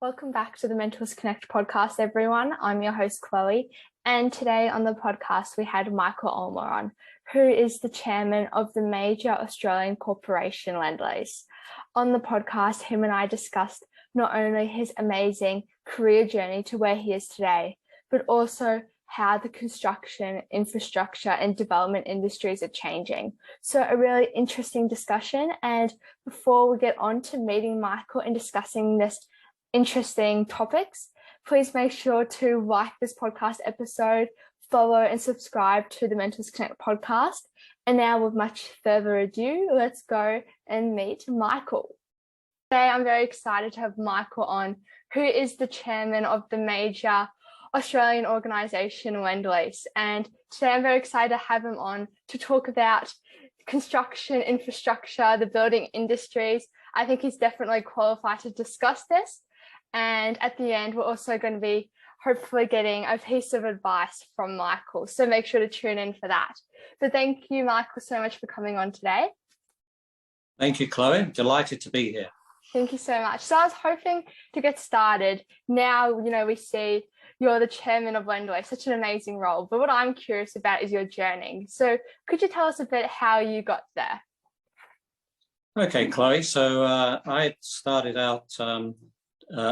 Welcome back to the Mentors Connect podcast, everyone. I'm your host, Chloe, and today on the podcast we had Michael Ullmer on, who is the chairman of the major Australian corporation Lendlease. On the podcast, him and I discussed not only his amazing career journey to where he is today, but also how the construction, infrastructure and development industries are changing. So a really interesting discussion. And before we get on to meeting Michael and discussing this interesting topics, please make sure to like this podcast episode, follow and subscribe to the Mentors Connect podcast. And now, with much further ado, let's go and meet Michael. Today, I'm very excited to have Michael on, who is the chairman of the major Australian organisation Lendlease. And today, I'm very excited to have him on to talk about construction, infrastructure, the building industries. I think he's definitely qualified to discuss this. And at the end, we're also going to be hopefully getting a piece of advice from Michael. So make sure to tune in for that. So thank you, Michael, so much for coming on today. Thank you, Chloe. Delighted to be here. Thank you so much. So I was hoping to get started. Now, we see you're the chairman of Lendlease, such an amazing role. But what I'm curious about is your journey. So could you tell us a bit how you got there? Okay, Chloe. So I started out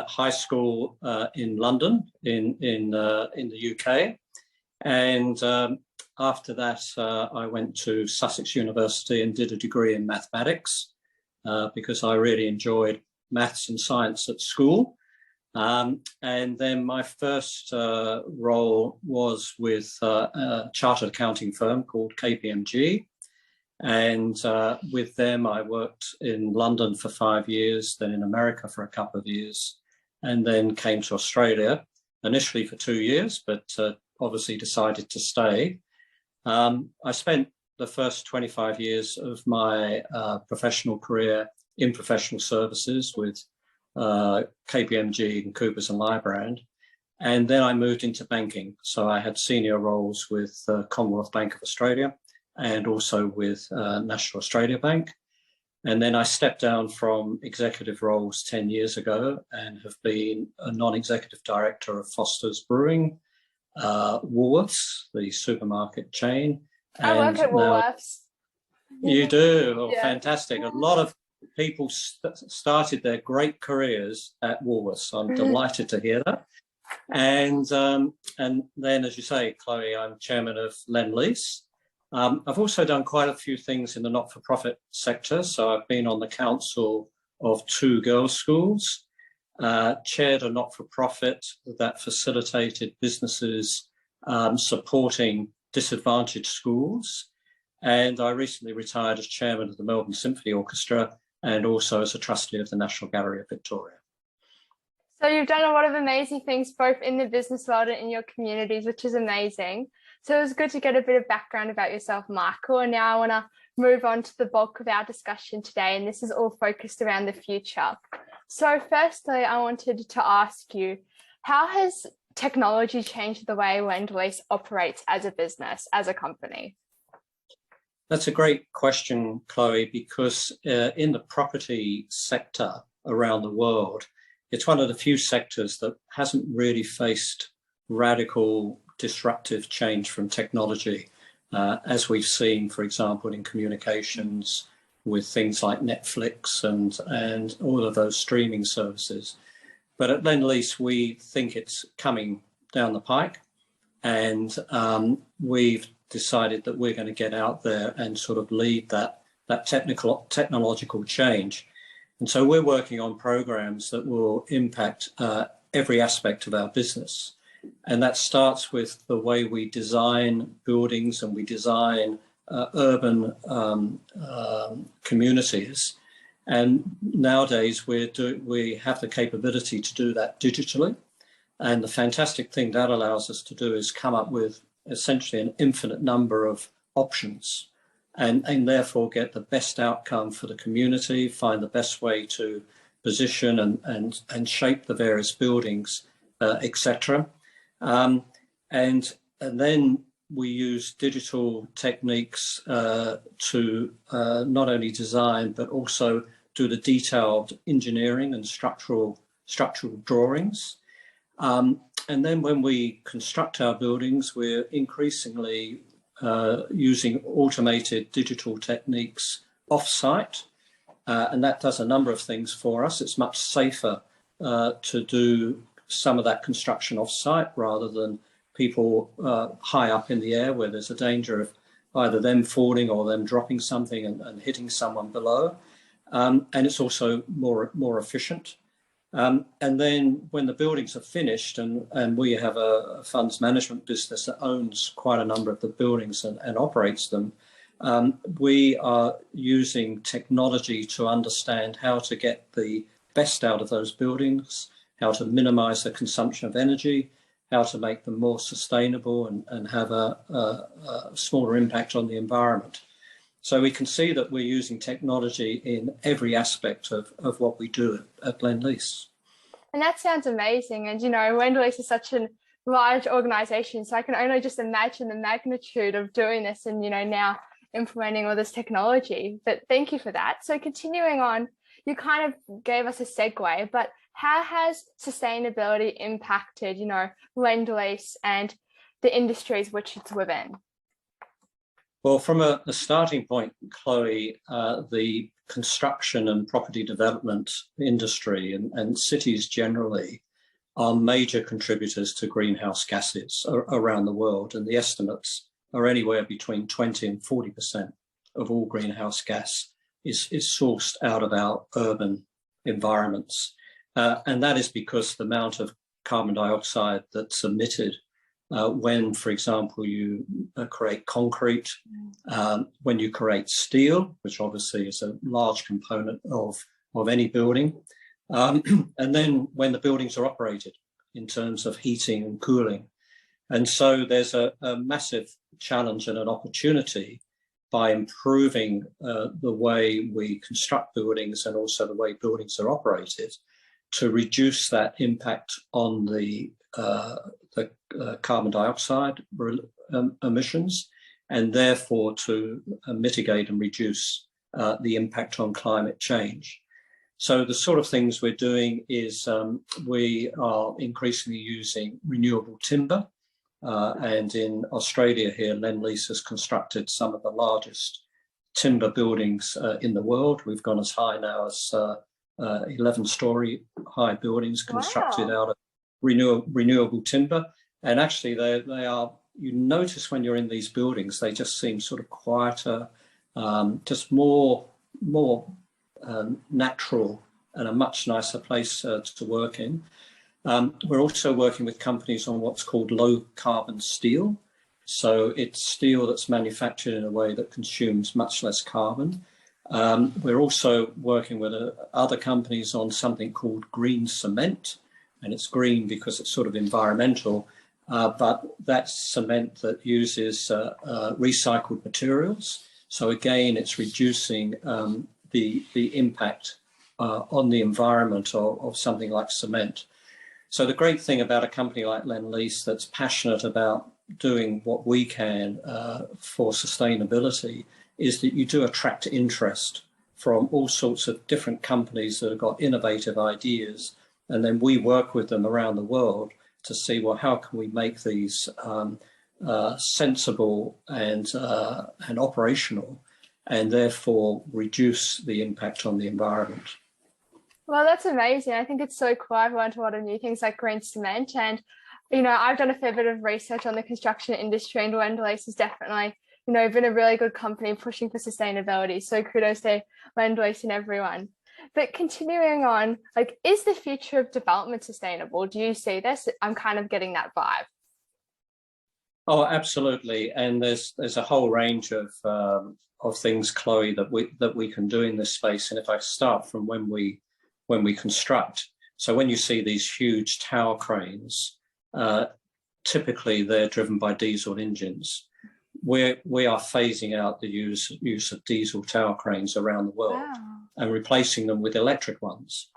high school in London, in the UK, and after that I went to Sussex University and did a degree in mathematics because I really enjoyed maths and science at school. And then my first role was with a chartered accounting firm called KPMG. And with them, I worked in London for 5 years, then in America for a couple of years, and then came to Australia, initially for 2 years, but obviously decided to stay. I spent the first 25 years of my professional career in professional services with KPMG and Coopers and Lybrand. And then I moved into banking. So I had senior roles with Commonwealth Bank of Australia and also with National Australia Bank. And then I stepped down from executive roles 10 years ago and have been a non-executive director of Foster's Brewing, Woolworths, the supermarket chain. I work at Woolworths. You do? Oh, yeah. Fantastic. A lot of people started their great careers at Woolworths. I'm delighted to hear that. And then, as you say, Chloe, I'm chairman of Lendlease. I've also done quite a few things in the not-for-profit sector. So I've been on the council of 2 girls' schools, chaired a not-for-profit that facilitated businesses supporting disadvantaged schools. And I recently retired as chairman of the Melbourne Symphony Orchestra and also as a trustee of the National Gallery of Victoria. So you've done a lot of amazing things, both in the business world and in your communities, which is amazing. So it was good to get a bit of background about yourself, Michael. And now I want to move on to the bulk of our discussion today. And this is all focused around the future. So firstly, I wanted to ask you, how has technology changed the way Lendlease operates as a business, as a company? That's a great question, Chloe, because in the property sector around the world, it's one of the few sectors that hasn't really faced radical disruptive change from technology, as we've seen, for example, in communications with things like Netflix and all of those streaming services. But at Lendlease, we think it's coming down the pike, and we've decided that we're going to get out there and sort of lead that technological change. And so we're working on programs that will impact every aspect of our business. And that starts with the way we design buildings and we design urban communities. And nowadays we have the capability to do that digitally. And the fantastic thing that allows us to do is come up with essentially an infinite number of options and therefore get the best outcome for the community, find the best way to position and shape the various buildings, etc. And then we use digital techniques to not only design, but also do the detailed engineering and structural structural drawings. And then when we construct our buildings, we're increasingly using automated digital techniques off-site. And that does a number of things for us. It's much safer to do some of that construction off-site rather than people high up in the air where there's a danger of either them falling or them dropping something and hitting someone below. And it's also more efficient. And then when the buildings are finished, and we have a funds management business that owns quite a number of the buildings and operates them, we are using technology to understand how to get the best out of those buildings, how to minimize the consumption of energy, how to make them more sustainable and have a smaller impact on the environment. So we can see that we're using technology in every aspect of what we do at Lendlease. And that sounds amazing. And, you know, Lendlease is such a large organization, so I can only just imagine the magnitude of doing this and, you know, now implementing all this technology. But thank you for that. So continuing on, you kind of gave us a segue, but how has sustainability impacted, you know, Lendlease and the industries which it's within? Well, from a starting point, Chloe, the construction and property development industry and cities generally are major contributors to greenhouse gases around the world, and the estimates are anywhere between 20 and 40% of all greenhouse gas is sourced out of our urban environments. And that is because the amount of carbon dioxide that's emitted when, for example, you create concrete, when you create steel, which obviously is a large component of any building, and then when the buildings are operated in terms of heating and cooling. And so there's a massive challenge and an opportunity by improving the way we construct buildings and also the way buildings are operated to reduce that impact on the carbon dioxide emissions, and therefore to mitigate and reduce the impact on climate change. So the sort of things we're doing is we are increasingly using renewable timber, and in Australia here, Lendlease has constructed some of the largest timber buildings in the world. We've gone as high now as 11-story high buildings constructed out of renewable timber. And actually they are, you notice when you're in these buildings, they just seem sort of quieter, just more natural and a much nicer place to work in. We're also working with companies on what's called low carbon steel. So it's steel that's manufactured in a way that consumes much less carbon. We're also working with other companies on something called green cement, and it's green because it's sort of environmental, but that's cement that uses recycled materials. So again, it's reducing the impact on the environment of something like cement. So the great thing about a company like Lendlease that's passionate about doing what we can for sustainability is that you do attract interest from all sorts of different companies that have got innovative ideas, and then we work with them around the world to see, well, how can we make these sensible and operational, and therefore reduce the impact on the environment. Well, that's amazing. I think it's so cool. I've learned a lot of new things like green cement, and, you know, I've done a fair bit of research on the construction industry, and Lendlease is definitely, you know, been a really good company pushing for sustainability. So kudos to Lendlease and everyone. But continuing on, like, is the future of development sustainable? Do you see this? I'm kind of getting that vibe. Oh, absolutely. And there's a whole range of things, Chloe, that we can do in this space. And if I start from when we construct, so when you see these huge tower cranes, typically they're driven by diesel engines. We are phasing out the use of diesel tower cranes around the world. Wow. And replacing them with electric ones,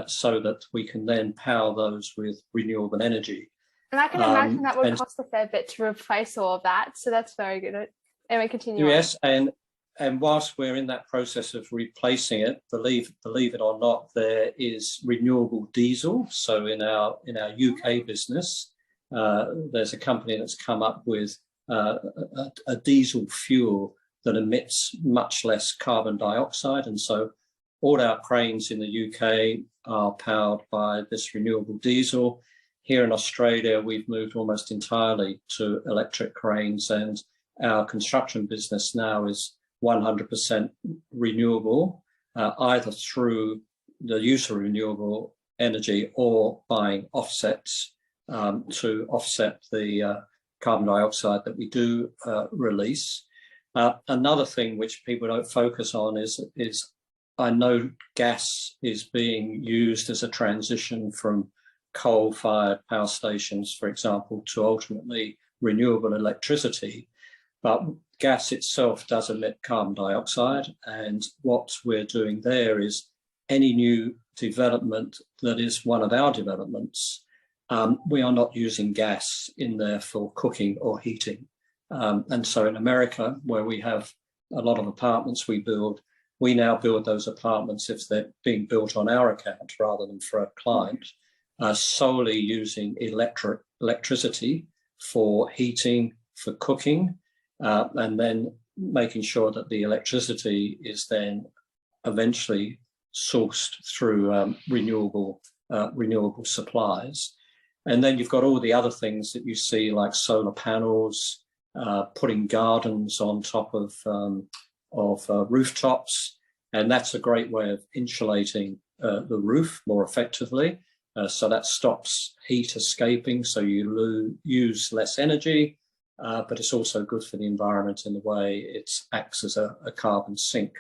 so that we can then power those with renewable energy. And I can imagine that would cost a fair bit to replace all of that. So that's very good. And we continue. Yes, and and whilst we're in that process of replacing it, believe it or not, there is renewable diesel. So in our UK business, there's a company that's come up with a diesel fuel that emits much less carbon dioxide, and so all our cranes in the UK are powered by this renewable diesel. Here in Australia, we've moved almost entirely to electric cranes, and our construction business now is 100% renewable, either through the use of renewable energy or buying offsets to offset the carbon dioxide that we do release. Another thing which people don't focus on is I know gas is being used as a transition from coal-fired power stations, for example, to ultimately renewable electricity. But gas itself does emit carbon dioxide, and what we're doing there is any new development that is one of our developments, we are not using gas in there for cooking or heating. And so in America, where we have a lot of apartments we build, we now build those apartments, if they're being built on our account rather than for a client, solely using electricity for heating, for cooking, and then making sure that the electricity is then eventually sourced through renewable supplies. And then you've got all the other things that you see, like solar panels, putting gardens on top of rooftops, and that's a great way of insulating the roof more effectively. So that stops heat escaping, so you use less energy, but it's also good for the environment in the way it acts as a carbon sink.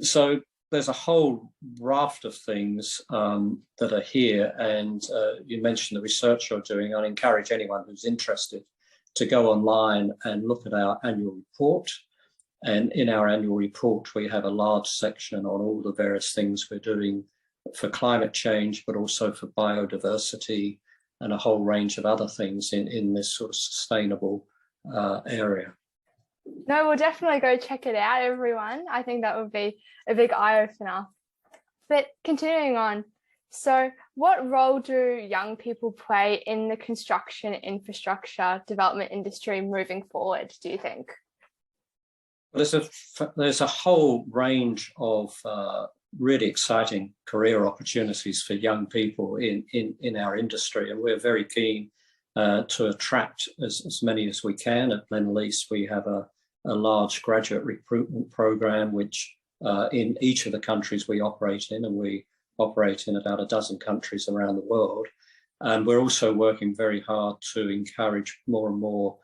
So there's a whole raft of things that are here, and you mentioned the research you're doing. I encourage anyone who's interested to go online and look at our annual report. And in our annual report, we have a large section on all the various things we're doing for climate change, but also for biodiversity and a whole range of other things in this sort of sustainable area. No, we'll definitely go check it out, everyone. I think that would be a big eye-opener. But continuing on, so what role do young people play in the construction infrastructure development industry moving forward, do you think? There's a whole range of really exciting career opportunities for young people in our industry, and we're very keen to attract as many as we can. At Lendlease, we have a large graduate recruitment program, which in each of the countries we operate in, and we operate in about a dozen countries around the world. And we're also working very hard to encourage more and more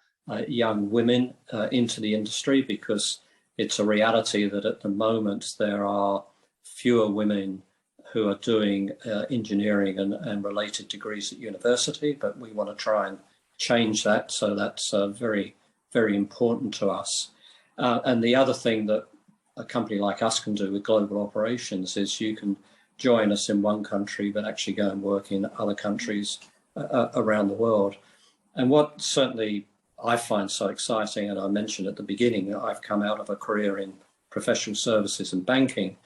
young women into the industry, because it's a reality that at the moment there are fewer women who are doing engineering and related degrees at university, but we want to try and change that. So that's very, very important to us. And the other thing that a company like us can do with global operations is you can join us in one country, but actually go and work in other countries around the world. And what certainly I find so exciting, and I mentioned at the beginning, I've come out of a career in professional services and banking,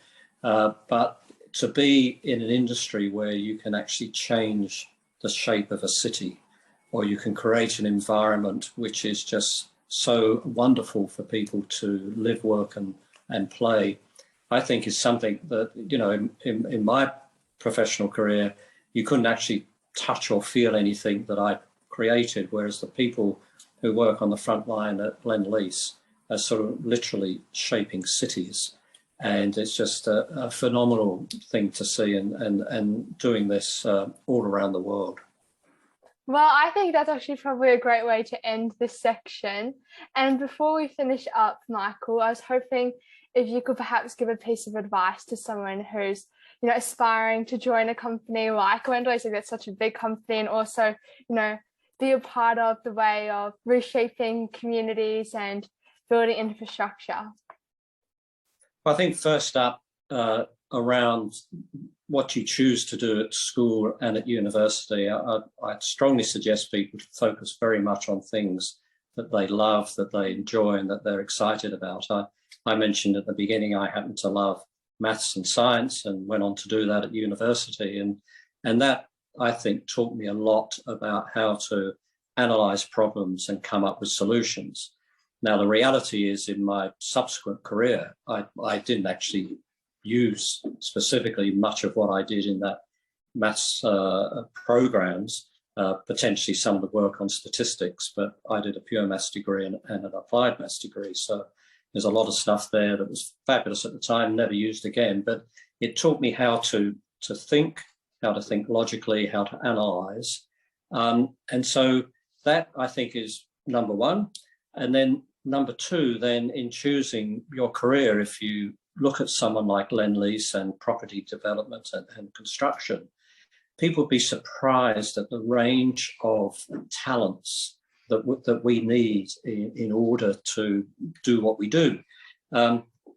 but to be in an industry where you can actually change the shape of a city, or you can create an environment which is just so wonderful for people to live, work and play, I think is something that, you know, in my professional career, you couldn't actually touch or feel anything that I created, whereas the people who work on the front line at Lendlease are sort of literally shaping cities. And it's just a phenomenal thing to see, and doing this all around the world. Well, I think that's actually probably a great way to end this section. And before we finish up, Michael, I was hoping if you could perhaps give a piece of advice to someone who's, you know, aspiring to join a company like Lendlease. That's such a big company, and also, you know, be a part of the way of reshaping communities and building infrastructure. I think first up, around what you choose to do at school and at university, I'd strongly suggest people to focus very much on things they love, that they enjoy, and that they're excited about. I mentioned at the beginning I happen to love maths and science and went on to do that at university. And that, I think, taught me a lot about how to analyze problems and come up with solutions. Now, the reality is in my subsequent career, I didn't actually use specifically much of what I did in that maths programs, potentially some of the work on statistics, but I did a pure maths degree and an applied maths degree. So there's a lot of stuff there that was fabulous at the time, never used again, but it taught me how to think, how to think logically, how to analyze. And so that, I think, is number one. And then number two, then in choosing your career, if you look at someone like Lendlease and property development and construction, people would be surprised at the range of talents that we need in order to do what we do.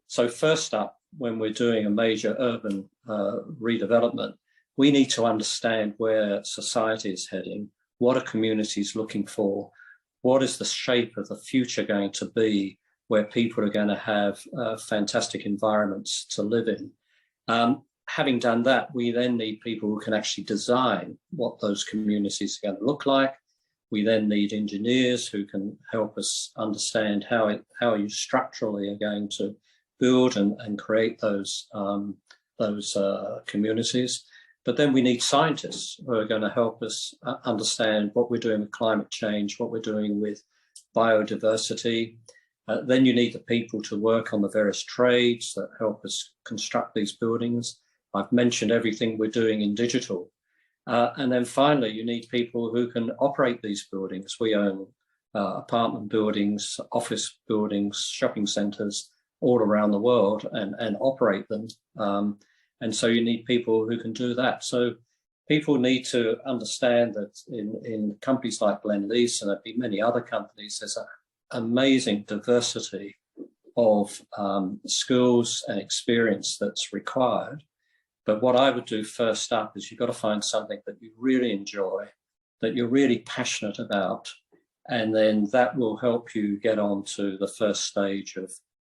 So first up, when we're doing a major urban redevelopment, we need to understand where society is heading, what are communities looking for, what is the shape of the future going to be, where people are going to have fantastic environments to live in. Having done that, we then need people who can actually design what those communities are going to look like. We then need engineers who can help us understand how you structurally are going to build and create those communities. But then we need scientists who are going to help us understand what we're doing with climate change, what we're doing with biodiversity. Then you need the people to work on the various trades that help us construct these buildings. I've mentioned everything we're doing in digital. And then finally, you need people who can operate these buildings. We own apartment buildings, office buildings, shopping centres all around the world and operate them. And so you need people who can do that. So people need to understand that in companies like Lendlease, and there'll be many other companies, there's an amazing diversity of skills and experience that's required. But what I would do first up is you've got to find something that you really enjoy, that you're really passionate about, and then that will help you get on to the first stage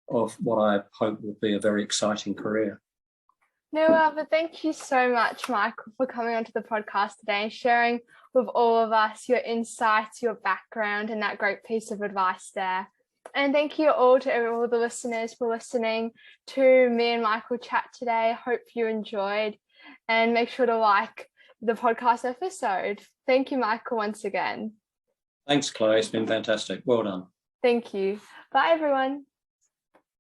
of what I hope will be a very exciting career. No, but thank you so much, Michael, for coming onto the podcast today and sharing with all of us your insights, your background, and that great piece of advice there. And thank you all to all the listeners for listening to me and Michael chat today. Hope you enjoyed, and make sure to like the podcast episode. Thank you, Michael, once again. Thanks, Chloe. It's been fantastic. Well done. Thank you. Bye, everyone.